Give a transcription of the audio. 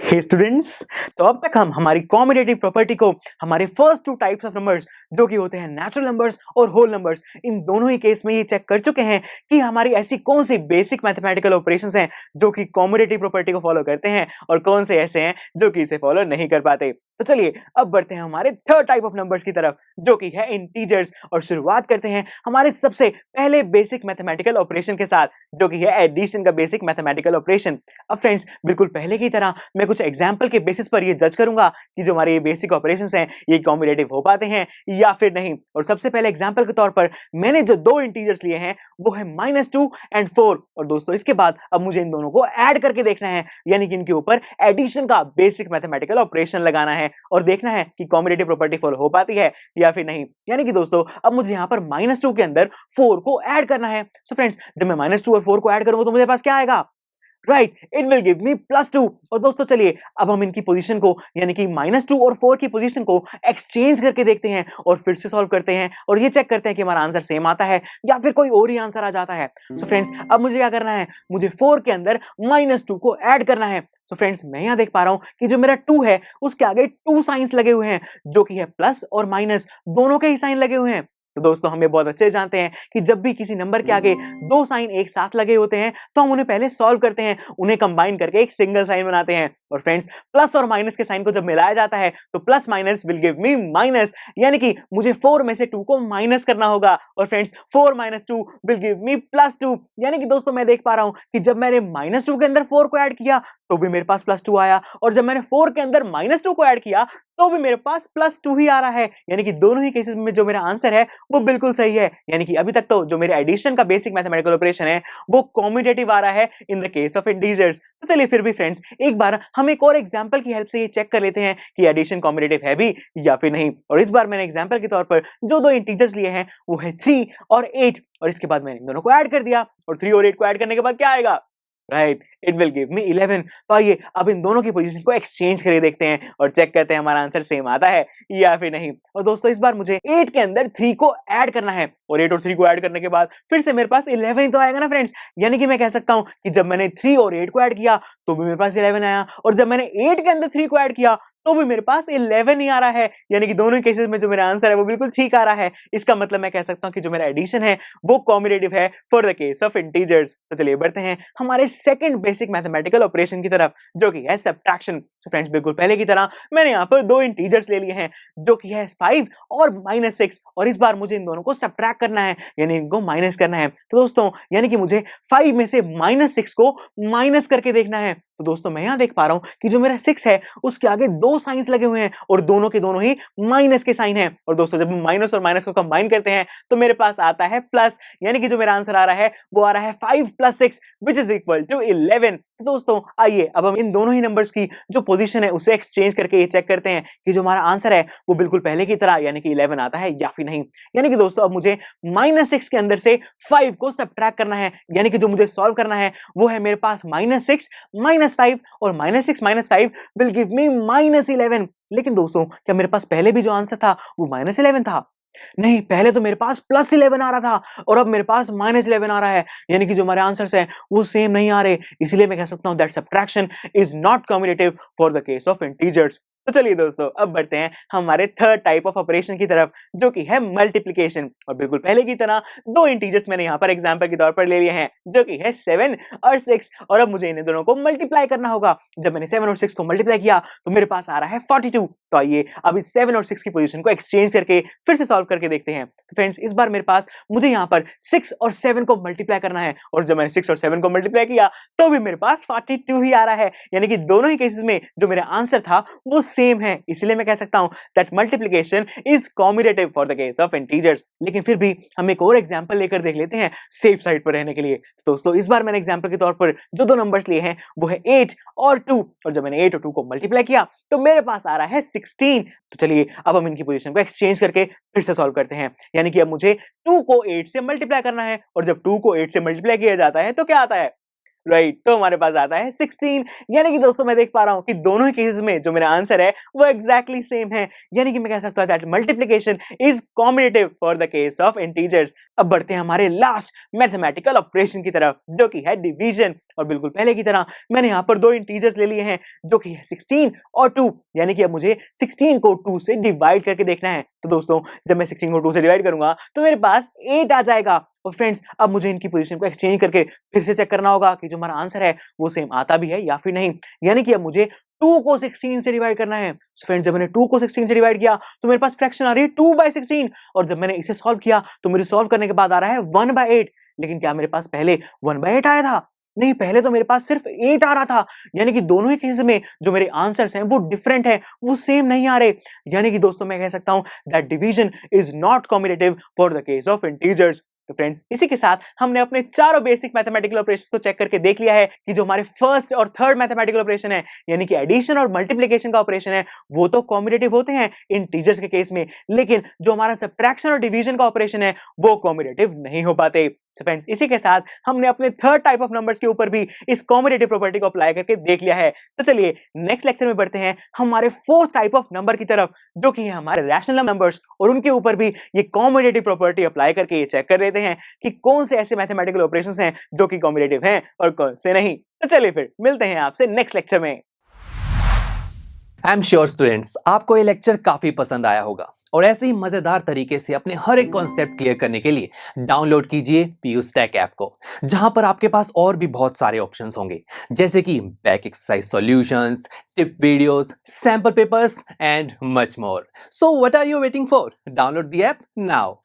हे students, तो अब तक हम हमारी कॉम्यूटेटिव प्रॉपर्टी को हमारे first two types of numbers जो कि होते हैं नेचुरल नंबर्स और होल नंबर्स, इन दोनों ही केस में ये चेक कर चुके हैं कि हमारी ऐसी कौन सी बेसिक मैथमेटिकल ऑपरेशंस हैं जो कि कॉम्यूटेटिव प्रॉपर्टी को फॉलो करते हैं और कौन से ऐसे हैं जो कि इसे फॉलो नहीं कर पाते। तो चलिए अब बढ़ते हैं हमारे थर्ड टाइप ऑफ नंबर्स की तरफ जो कि है इंटीजर्स, और शुरुआत करते हैं हमारे सबसे पहले बेसिक मैथमेटिकल ऑपरेशन के साथ जो कि है एडिशन का बेसिक मैथमेटिकल ऑपरेशन। अब फ्रेंड्स, बिल्कुल पहले की तरह मैं कुछ एग्जांपल के बेसिस पर ये जज करूंगा कि जो हमारे ये बेसिक ऑपरेशंस हैं ये कॉम्यूटेटिव हो पाते हैं या फिर नहीं। और सबसे पहले एग्जांपल के तौर पर मैंने जो दो इंटीजर्स लिए हैं वो है -2 एंड 4। और दोस्तों इसके बाद अब मुझे इन दोनों को ऐड करके देखना है, यानी कि इनके ऊपर एडिशन का बेसिक मैथमेटिकल ऑपरेशन लगाना है और देखना है कि कॉम्यूटेटिव प्रॉपर्टी फॉलो हो पाती है या फिर नहीं। यानी कि दोस्तों अब मुझे यहां पर -2 के अंदर 4 को ऐड करना है। सो फ्रेंड्स, जब मैं -2 और 4 को ऐड करूंगा तो मुझे पास क्या आएगा? Right, it will give me +2। और दोस्तों चलिए अब हम इनकी पोजीशन को, यानी कि -2 और 4 की पोजीशन को एक्सचेंज करके देखते हैं और फिर से सॉल्व करते हैं और ये चेक करते हैं कि हमारा आंसर सेम आता है या फिर कोई और ही आंसर आ जाता है। सो फ्रेंड्स, अब मुझे क्या करना है? मुझे 4 के अंदर -2 को ऐड करना है। सो फ्रेंड्स, मैं यहां देख पा रहा हूं कि जो मेरा 2 है उसके आगे 2 साइंस लगे हुए हैं जो कि है प्लस और माइनस, दोनों के ही साइन लगे हुए हैं। तो दोस्तों हम ये बहुत अच्छे से जानते हैं कि जब भी किसी नंबर के आगे दो साइन एक साथ लगे होते हैं तो हम उन्हें पहले सॉल्व करते हैं, उन्हें कंबाइन करके एक सिंगल साइन बनाते हैं। और फ्रेंड्स, प्लस और माइनस के साइन को जब मिलाया जाता है तो plus minus will give me minus, यानी कि मुझे 4 में से 2 को माइनस करना होगा। और फ्रेंड्स, 4 - 2 विल गिव मी +2, यानी कि दोस्तों मैं देख पा रहा हूं कि जब मैंने -2 के अंदर 4 को ऐड किया तो भी मेरे पास +2 आया, और जब मैंने 4 के अंदर -2 को ऐड किया तो भी मेरे पास +2 ही आ रहा है। यानी कि दोनों ही केसेस में जो मेरा आंसर है वो बिल्कुल सही है। यानी कि अभी तक तो जो मेरे एडिशन का बेसिक मैथमेटिकल ऑपरेशन है वो कॉम्यूटेटिव आ रहा है in the case of integers. तो चलिए फिर भी फ्रेंड्स, एक बार हम एक और एग्जांपल की हेल्प से ये चेक कर लेते हैं कि एडिशन कॉम्यूटेटिव है भी या फिर नहीं। और इस बार मैंने एग्जांपल के तौर पर जो दो इंटीजर्स लिए हैं वो है 3 और 8, और इसके बाद मैंने इन दोनों को ऐड कर दिया और 3 और 8 को ऐड करने के बाद क्या आएगा? Right, it will give me 11। तो आइए अब इन दोनों की पोजीशन को एक्सचेंज करके देखते हैं और चेक करते हैं हमारा आंसर सेम आता है या फिर नहीं। और दोस्तों इस बार मुझे 8 के अंदर 3 को ऐड करना है, और 8 और 3 को ऐड करने के बाद फिर से मेरे पास 11 ही तो आएगा ना फ्रेंड्स। यानी कि मैं कह सकता हूं कि जब मैंने 3 और 8 को ऐड किया तो भी मेरे पास 11 आया, और जब मैंने 8 के अंदर 3 को ऐड किया तो भी मेरे पास 11 ही आ रहा है। यानी कि दोनों केसेस में जो मेरा आंसर है वो बिल्कुल ठीक आ रहा है। इसका मतलब मैं कह सकता हूं कि जो मेरा एडिशन है वो कॉम्यूटेटिव है for the case of integers. तो चलिए बढ़ते हैं हमारे सेकंड बेसिक मैथमेटिकल ऑपरेशन की तरफ जो कि है सब्ट्रैक्शन। तो फ्रेंड्स, बिल्कुल पहले की तरह मैंने यहां पर दो इंटीजर्स ले लिए हैं जो कि है 5 और -6, और इस बार मुझे इन दोनों को सब्ट्रैक्ट करना है, यानी इनको माइनस करना है। तो दोस्तों यानी कि मुझे 5 में से -6 को माइनस करके देखना है। तो दोस्तों मैं यहां देख पा रहा हूं कि जो मेरा 6 है उसके आगे दो साइंस लगे हुए हैं और दोनों के दोनों ही माइनस के साइन हैं। और दोस्तों जब हम माइनस और माइनस को कंबाइन करते हैं तो मेरे पास आता है प्लस, यानी कि जो मेरा आंसर आ रहा है वो आ रहा है 5 + 6 विच इज इक्वल टू 11। तो दोस्तों आइए अब हम इन दोनों ही नंबर्स की जो पोजीशन है उसे एक्सचेंज करके ये चेक करते हैं कि जो हमारा आंसर है वो बिल्कुल पहले की तरह यानी कि 11 आता है या फिर नहीं। यानी कि दोस्तों अब मुझे -6 के अंदर से 5 को सब्ट्रैक्ट करना है, यानी कि जो मुझे सॉल्व करना है वो है मेरे पास -6 -5, और -6 - 5 विल गिव मी -11। लेकिन दोस्तों क्या मेरे पास पहले भी जो आंसर था वो -11 था? नहीं, पहले तो मेरे पास +11 आ रहा था और अब मेरे पास -11 आ रहा है। यानी कि जो हमारे आंसर्स हैं वो सेम नहीं आ रहे, इसलिए मैं कह सकता हूं that subtraction is not commutative for the case of integers. तो चलिए दोस्तों अब बढ़ते हैं हमारे थर्ड टाइप ऑफ ऑपरेशन की तरफ जो कि है मल्टीप्लिकेशन। और बिल्कुल पहले की तरह दो इंटीजर्स मैंने यहाँ पर एग्जांपल के तौर पर ले लिए हैं जो कि है 7 और 6, और अब मुझे इन दोनों को मल्टीप्लाई करना होगा। जब मैंने 7 और 6 को मल्टीप्लाई किया तो मेरे पास आ रहा है 42। तो आइए अब इस 7 और 6 की पोजीशन को एक्सचेंज करके फिर से सॉल्व करके देखते हैं। तो फ्रेंड्स इस बार मेरे पास मुझे यहाँ पर 6 और 7 को मल्टीप्लाई करना है, और जब मैंने 6 और 7 को मल्टीप्लाई किया तो भी मेरे पास 42 ही आ रहा है। यानी कि दोनों ही केसेस में जो मेरा आंसर था वो सेम है, इसलिए मैं कह सकता हूं that multiplication is commutative for the case of integers. लेकिन फिर भी हम एक और एग्जांपल लेकर देख लेते हैं सेफ साइड पर रहने के लिए। तो दोस्तों इस बार मैंने एग्जांपल के तौर पर जो दो नंबर्स लिए हैं वो है 8 और 2, और जब मैंने 8 और 2 को मल्टीप्लाई किया तो मेरे पास आ रहा है 16। तो चलिए अब हम इनकी पोजीशन को एक्सचेंज करके फिर से सॉल्व करते हैं। यानी कि अब मुझे 2 को 8 से मल्टीप्लाई करना है, और जब 2 को 8 से मल्टीप्लाई किया जाता है तो क्या आता है? राइट, तो हमारे पास आता है 16। यानी कि दोस्तों मैं देख पा रहा हूं कि दोनों ही केसेस में जो मेरा आंसर है वो एग्जैक्टली सेम है। यानी कि मैं कह सकता हूं that multiplication is combinative for the case of integers. अब बढ़ते हैं हमारे लास्ट मैथमेटिकल ऑपरेशन की तरफ, जो कि है डिवीजन। और बिल्कुल पहले की तरह मैंने यहाँ पर दो इंटीजर्स ले लिए हैं, जो कि है 16 और 2। यानी कि अब मुझे 16 को 2 से डिवाइड करके देखना है। तो दोस्तों जब मैं 16 को 2 से डिवाइड करूंगा तो मेरे पास 8 आ जाएगा। और फ्रेंड्स अब मुझे इनकी पोजीशन को एक्सचेंज करके फिर से चेक करना होगा कि जो हमारा आंसर है वो सेम आता भी है या फिर नहीं। यानी कि अब मुझे 2 को 16 से डिवाइड करना है। फ्रेंड्स जब मैंने 2 को 16 से डिवाइड किया तो मेरे पास फ्रैक्शन आ रही है 2/16। और जब मैंने इसे सॉल्व किया तो मेरे सॉल्व करने के बाद आ रहा है 1/8। लेकिन क्या मेरे पास पहले 1/8 आया था? नहीं, पहले तो मेरे पास सिर्फ 8 आ रहा था। यानी कि दोनों ही केसेस में जो मेरे आंसर्स हैं वो डिफरेंट हैं, वो सेम नहीं आ रहे। यानी कि दोस्तों मैं कह सकता हूं that division is not combinative for the case of integers. तो फ्रेंड्स इसी के साथ हमने अपने चारों बेसिक मैथमेटिकल ऑपरेशंस को चेक करके देख लिया है कि जो हमारे फर्स्ट और थर्ड मैथमेटिकल ऑपरेशन है, यानी कि एडिशन और मल्टीप्लिकेशन का ऑपरेशन है, वो तो कॉम्बिनेटिव होते हैं इंटीजर्स के केस में, लेकिन जो हमारा सब्ट्रैक्शन और डिवीजन का ऑपरेशन है वो कॉम्बिनेटिव नहीं हो पाते। फ्रेंड्स इसी के साथ हमने अपने थर्ड टाइप ऑफ नंबर्स के ऊपर भी इस कॉम्बिनेटिव प्रॉपर्टी को अप्लाई करके देख लिया है। तो चलिए नेक्स्ट लेक्चर में बढ़ते हैं हमारे फोर्थ टाइप ऑफ नंबर की तरफ, जो कि है हमारे रैशनल नंबर्स। और उनके ऊपर भी ये कॉम्बिनेटिव प्रॉपर्टी अप्लाई करके ये चेक कर लेते हैं कि कौन से ऐसे मैथमेटिकल ऑपरेशंस हैं जो कि कॉम्बिनेटिव हैं और कौन से नहीं। तो चलिए फिर मिलते हैं आपसे नेक्स्ट लेक्चर में। आई एम श्योर स्टूडेंट्स आपको ये लेक्चर काफी पसंद आया होगा और ऐसे ही मजेदार तरीके से अपने हर एक कॉन्सेप्ट क्लियर करने के लिए डाउनलोड कीजिए PUStack ऐप को, जहां पर आपके पास और भी बहुत सारे ऑप्शंस होंगे, जैसे कि back exercise solutions, tip videos, sample papers and much more. So what are you waiting for? Download the app now.